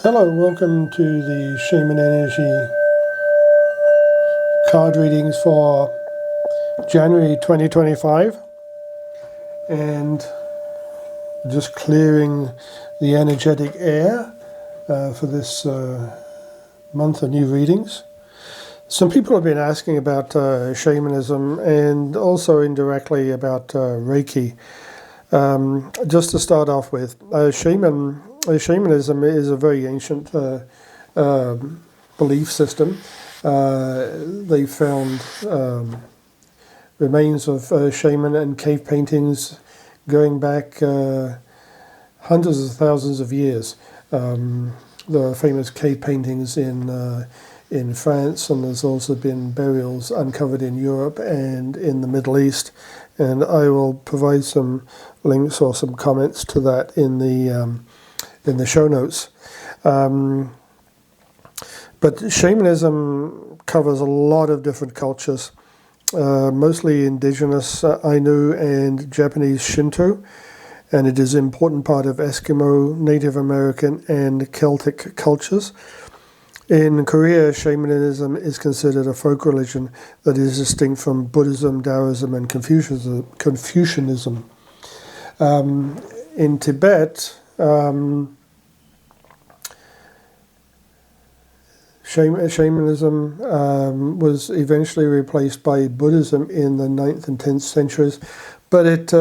Hello, welcome to the Shaman Energy card readings for January 2025, and just clearing the energetic air for this month of new readings. Some people have been asking about shamanism and also indirectly about Reiki. Just to start off with, shamanism is a very ancient belief system. They found remains of shaman and cave paintings going back hundreds of thousands of years. There are famous cave paintings in France, and there's also been burials uncovered in Europe and in the Middle East. And I will provide some links or some comments to that in the show notes. But shamanism covers a lot of different cultures, mostly indigenous Ainu and Japanese Shinto, and it is an important part of Eskimo, Native American, and Celtic cultures. In Korea, shamanism is considered a folk religion that is distinct from Buddhism, Taoism, and Confucianism. In Tibet, shamanism was eventually replaced by Buddhism in the 9th and 10th centuries, but it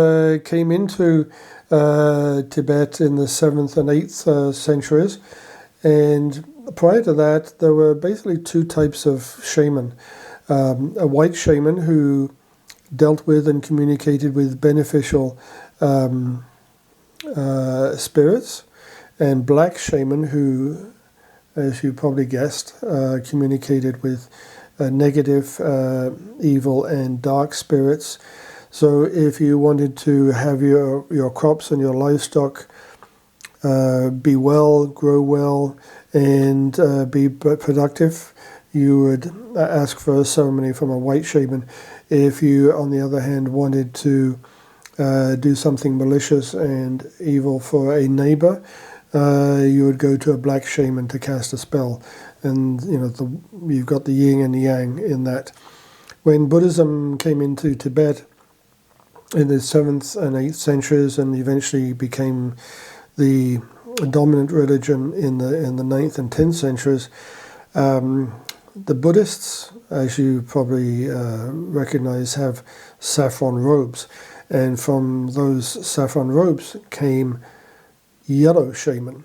came into Tibet in the 7th and 8th centuries, and prior to that there were basically two types of shaman. A white shaman who dealt with and communicated with beneficial spirits, and black shaman who, as you probably guessed, communicated with negative, evil, and dark spirits. So if you wanted to have your crops and your livestock be well, grow well, and be productive, you would ask for a ceremony from a white shaman. If you, on the other hand, wanted to do something malicious and evil for a neighbor, you would go to a black shaman to cast a spell. And you've got the yin and the yang in that. When Buddhism came into Tibet in the 7th and 8th centuries and eventually became the dominant religion in the 9th and 10th centuries, the Buddhists, as you probably recognize, have saffron robes, and from those saffron robes came yellow shaman.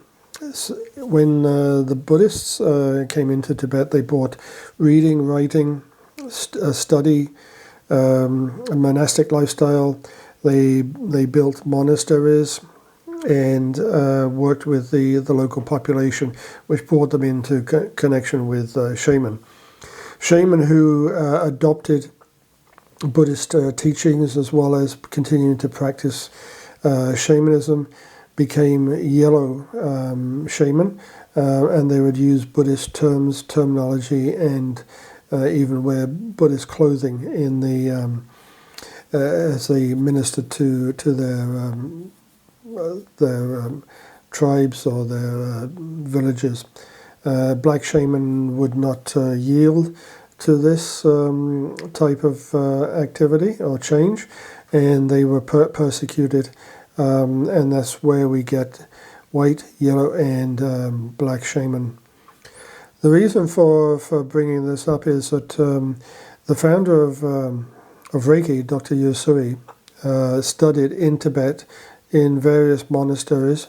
When the Buddhists came into Tibet, they brought reading, writing, study, a monastic lifestyle. They built monasteries and worked with the local population, which brought them into connection with shaman. Shaman who adopted Buddhist teachings as well as continuing to practice shamanism became yellow shaman, and they would use Buddhist terminology, and even wear Buddhist clothing in the as they ministered to their tribes or their villages. Black shaman would not yield to this type of activity or change, and they were persecuted, and that's where we get white, yellow, and black shaman. The reason for bringing this up is that the founder of Reiki, Dr. Usui, studied in Tibet in various monasteries.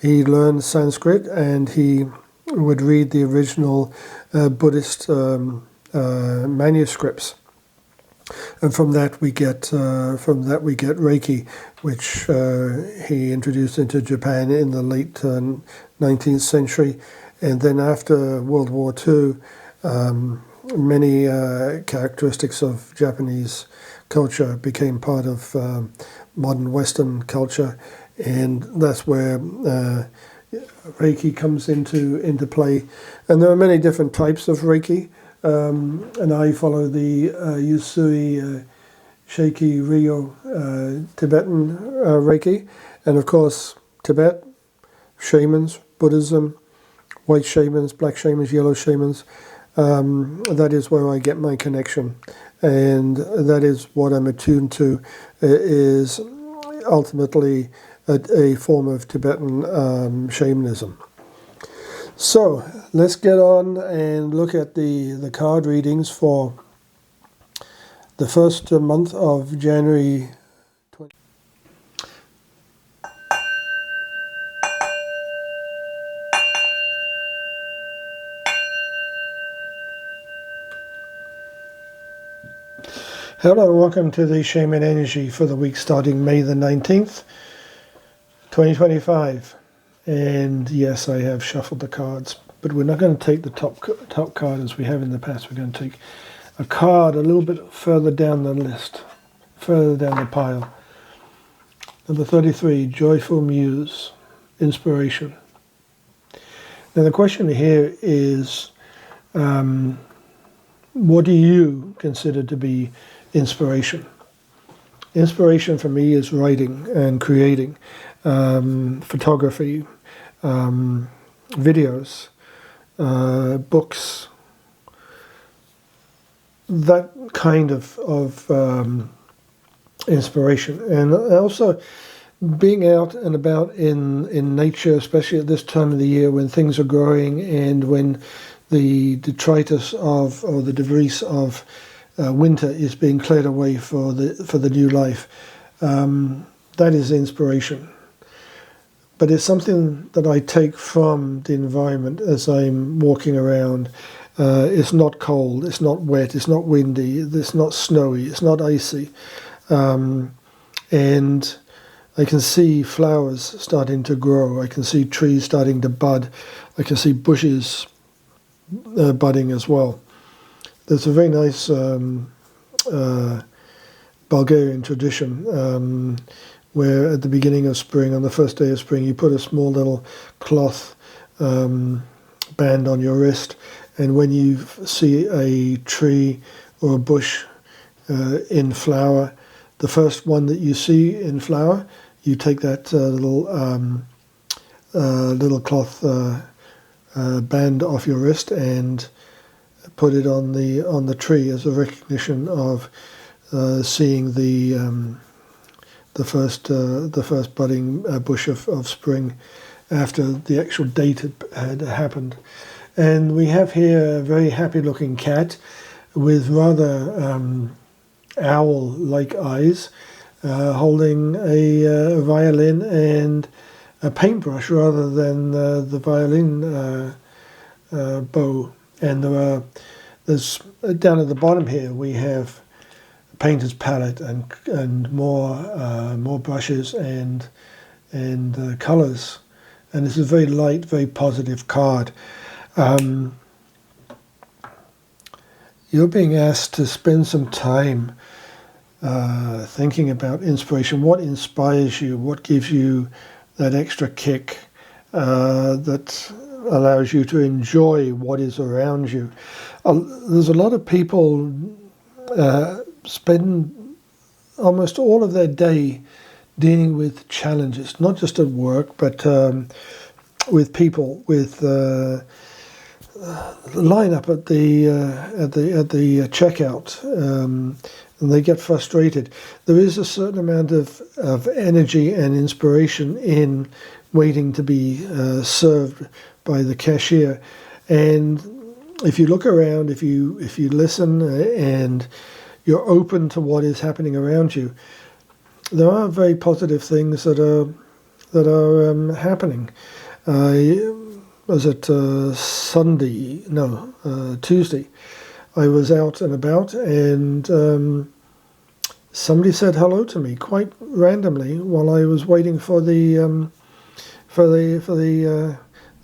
He learned Sanskrit, and he would read the original Buddhist manuscripts, and from that we get Reiki, which he introduced into Japan in the late 19th century, and then after World War II, many characteristics of Japanese culture became part of modern Western culture, and that's where Reiki comes into play. And there are many different types of Reiki, and I follow the Usui Shaiki Ryo Tibetan Reiki, and of course Tibet, shamans, Buddhism, white shamans, black shamans, yellow shamans. That is where I get my connection, and that is what I'm attuned to, is ultimately a form of Tibetan shamanism. So let's get on and look at the card readings for the first month of January 20. Hello, welcome to the Shaman Energy for the week starting May the 19th, 2025. And yes, I have shuffled the cards, but we're not going to take the top card as we have in the past. We're going to take a card a little bit further down the list, further down the pile. Number 33, Joyful Muse, Inspiration. Now the question here is, what do you consider to be inspiration? Inspiration for me is writing and creating, photography, videos, books, that kind of inspiration. And also being out and about in nature, especially at this time of the year when things are growing and when the detritus of, or the debris of winter is being cleared away for the new life. That is inspiration. But it's something that I take from the environment as I'm walking around. It's not cold, it's not wet, it's not windy, it's not snowy, it's not icy. And I can see flowers starting to grow. I can see trees starting to bud. I can see bushes budding as well. There's a very nice Bulgarian tradition where at the beginning of spring, on the first day of spring, you put a small little cloth band on your wrist, and when you see a tree or a bush in flower, the first one that you see in flower, you take that little cloth band off your wrist and put it on the tree as a recognition of seeing the first budding bush of spring after the actual date had happened. And we have here a very happy looking cat with rather owl-like eyes, holding a violin and a paintbrush rather than the violin bow. And there's down at the bottom here we have a painter's palette and more brushes and colours. And it's a very light, very positive card. You're being asked to spend some time thinking about inspiration. What inspires you? What gives you that extra kick that allows you to enjoy what is around you? There's a lot of people spend almost all of their day dealing with challenges, not just at work, but with people, with line up at the checkout, and they get frustrated. There is a certain amount of energy and inspiration in waiting to be served by the cashier. And if you look around, if you listen and you're open to what is happening around you, there are very positive things that are happening. Was it Tuesday? I was out and about, and somebody said hello to me quite randomly while I was waiting for the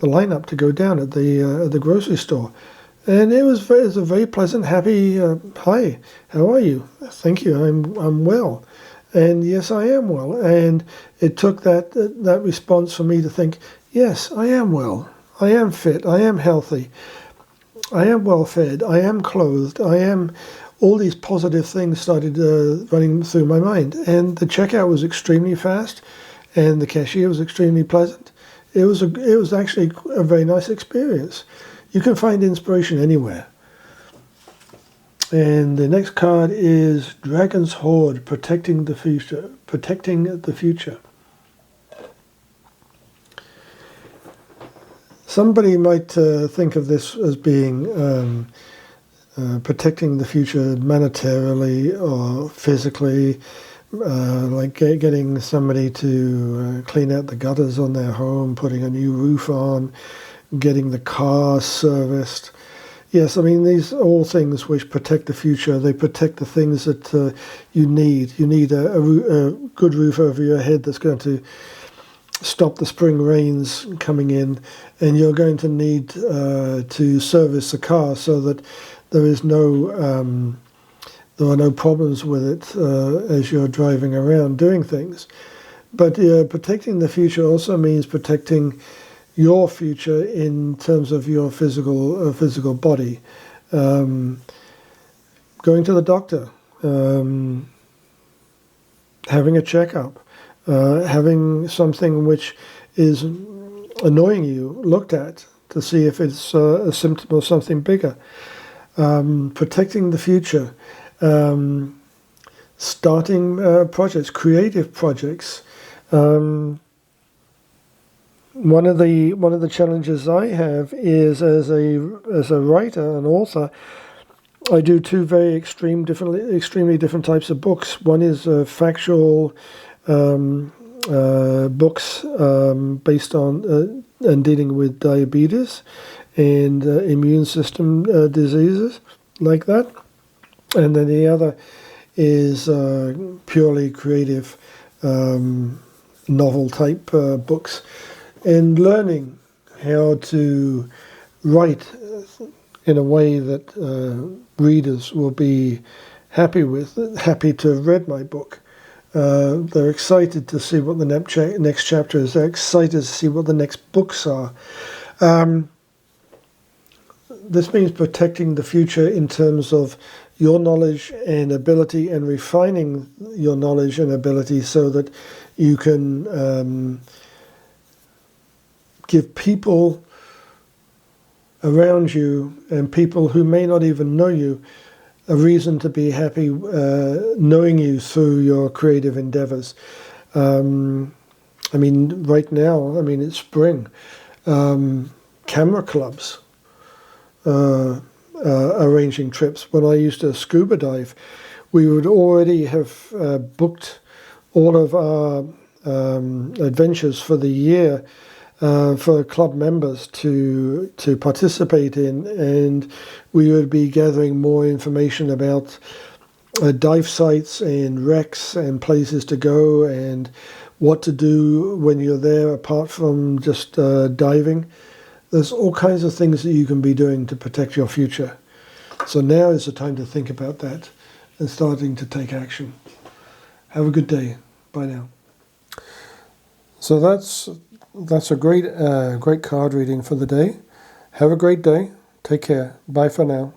lineup to go down at the grocery store, and it was a very pleasant, happy hi. How are you? Thank you. I'm well, and yes, I am well. And it took that response for me to think, yes, I am well. I am fit, I am healthy, I am well fed, I am clothed, all these positive things started running through my mind. And the checkout was extremely fast, and the cashier was extremely pleasant. it was actually a very nice experience. You can find inspiration anywhere. And the next card is Dragon's Hoard, protecting the future. Protecting the future. Somebody might think of this as being protecting the future monetarily or physically, like getting somebody to clean out the gutters on their home, putting a new roof on, getting the car serviced. Yes, I mean, these are all things which protect the future. They protect the things that you need. You need a good roof over your head that's going to stop the spring rains coming in, and you're going to need to service the car so that there is there are no problems with it as you're driving around doing things. But protecting the future also means protecting your future in terms of your physical body. Going to the doctor, having a checkup, having something which is annoying you looked at to see if it's a symptom of something bigger. Protecting the future, starting projects, creative projects. One of the challenges I have is as a writer and author, I do two very extremely different types of books. One is factual books based on and dealing with diabetes and immune system diseases like that, and then the other is purely creative novel type books. And learning how to write in a way that readers will be happy to have read my book. They're excited to see what the next chapter is. They're excited to see what the next books are. This means protecting the future in terms of your knowledge and ability, and refining your knowledge and ability so that you can give people around you and people who may not even know you a reason to be happy knowing you through your creative endeavors. I mean, right now, it's spring. Camera clubs arranging trips. When I used to scuba dive, we would already have booked all of our adventures for the year for club members to participate in, and we would be gathering more information about dive sites and wrecks and places to go and what to do when you're there apart from just diving. There's all kinds of things that you can be doing to protect your future. So now is the time to think about that and starting to take action. Have a good day. Bye now. So that's a great card reading for the day. Have a great day. Take care. Bye for now.